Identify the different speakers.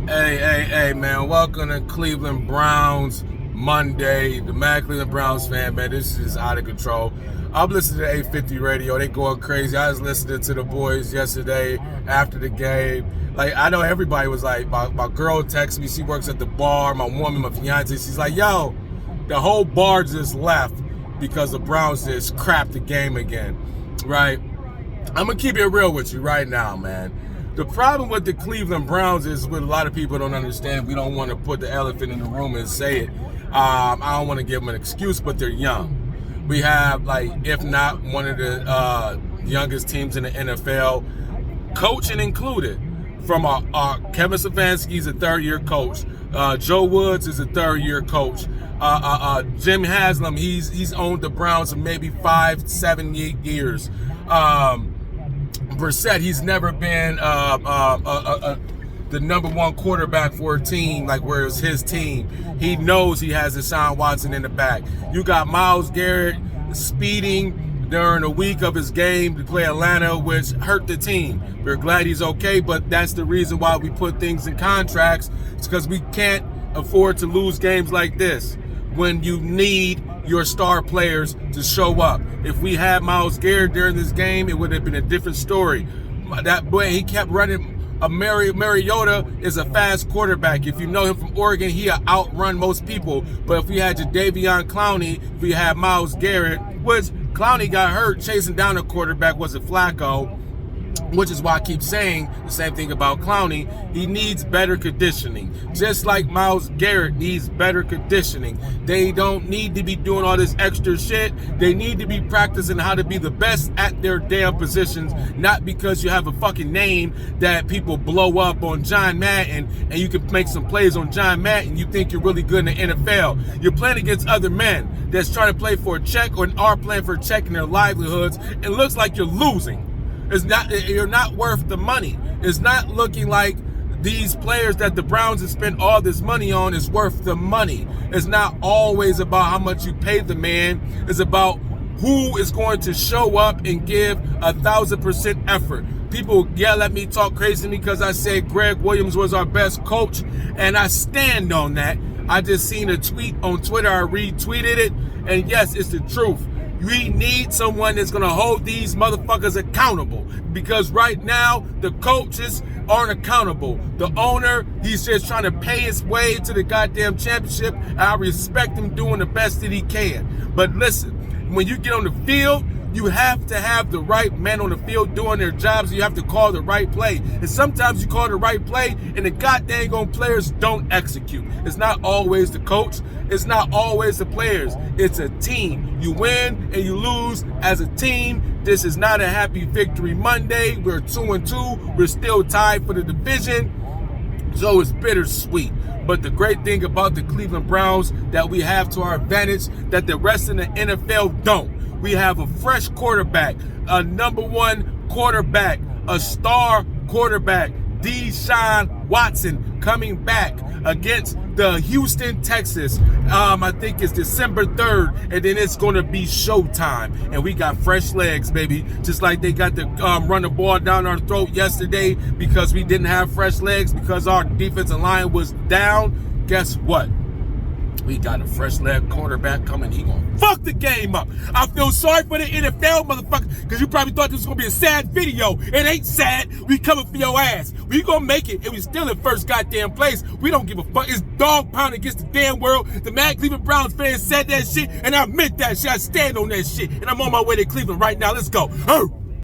Speaker 1: Hey, man. Welcome to Cleveland Browns Monday. The Mad Cleveland Browns fan, man, this is out of control. I'm listening to 850 radio. They going crazy. I was listening to the boys yesterday after the game. Like, I know everybody was like, my girl texted me. She works at the bar. My woman, my fiance, she's like, yo, the whole bar just left because the Browns just crapped the game again, right? I'm going to keep it real with you right now, man. The problem with the Cleveland Browns is what a lot of people don't understand. We don't want to put the elephant in the room and say it. I don't want to give them an excuse, but they're young. We have, like, if not one of the youngest teams in the NFL, coaching included. From Kevin Stefanski's a third-year coach. Joe Woods is a third-year coach. Jim Haslam, he's owned the Browns for maybe 5, 7, 8 years. Brissett, he's never been the number one quarterback for a team like where it's his team. He knows he has Deshaun Watson in the back. You got Myles Garrett speeding during a week of his game to play Atlanta, which hurt the team. We're glad he's okay, but that's the reason why we put things in contracts. It's because we can't afford to lose games like this when you need your star players to show up. If we had Myles Garrett during this game, it would have been a different story. That boy, he kept running. Mariota is a fast quarterback. If you know him from Oregon, he'll outrun most people. But if we had Jadeveon Clowney, if we had Myles Garrett, which Clowney got hurt chasing down a quarterback, was it Flacco? Which is why I keep saying the same thing about Clowney. He needs better conditioning. Just like Myles Garrett needs better conditioning. They don't need to be doing all this extra shit. They need to be practicing how to be the best at their damn positions, not because you have a fucking name that people blow up on John Madden and you can make some plays on John Madden. You think you're really good in the NFL. You're playing against other men that's trying to play for a check or are playing for a check in their livelihoods. It looks like you're losing. You're not worth the money. It's not looking like these players that the Browns have spent all this money on is worth the money. It's not always about how much you pay the man. It's about who is going to show up and give 1,000% effort. People yell at me, talk crazy to me because I said Greg Williams was our best coach, and I stand on that. I just seen a tweet on Twitter. I retweeted it, and yes, it's the truth. We need someone that's going to hold these motherfuckers accountable, because right now the coaches aren't accountable. The owner, he's just trying to pay his way to the goddamn championship. I respect him doing the best that he can. But listen, when you get on the field, you have to have the right men on the field doing their jobs. You have to call the right play. And sometimes you call the right play and the goddamn players don't execute. It's not always the coach. It's not always the players. It's a team. You win and you lose as a team. This is not a happy victory Monday. We're 2-2. We're still tied for the division. So it's bittersweet. But the great thing about the Cleveland Browns that we have to our advantage that the rest of the NFL don't. We have a fresh quarterback, a number one quarterback, a star quarterback, Deshaun Watson, coming back against the Houston Texans. I think it's December 3rd, and then it's going to be showtime. And we got fresh legs, baby. Just like they got to run the ball down our throat yesterday because we didn't have fresh legs because our defensive line was down. Guess what? We got a fresh leg quarterback coming. He gonna fuck the game up. I feel sorry for the NFL, motherfucker, because you probably thought this was gonna be a sad video. It ain't sad. We coming for your ass. We gonna make it, and we still in first goddamn place. We don't give a fuck. It's dog pound against the damn world. The Mad Cleveland Browns fans said that shit, and I meant that shit. I stand on that shit, and I'm on my way to Cleveland right now. Let's go.